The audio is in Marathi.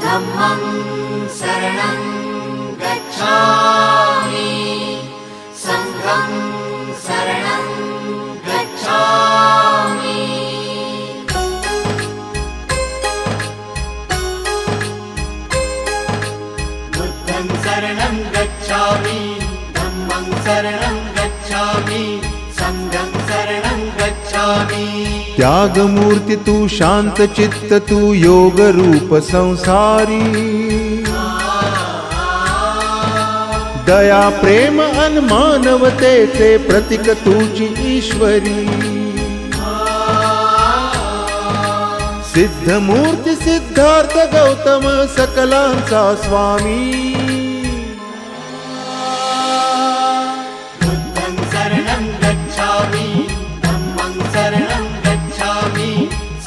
धम्मं शरणं गच्छामि संघं शरणं गच्छामि। बुद्धं शरणं गच्छामि धम्मं शरणं गच्छामि संघं शरणं गच्छामि। त्याग मूर्ति तू शांत चित्त तू योग रूप संसारी, दया प्रेम अन मानवतेचे प्रतीक तुझी ईश्वरी। सिद्ध मूर्ती सिद्धार्थ गौतम सकलांचा स्वामी,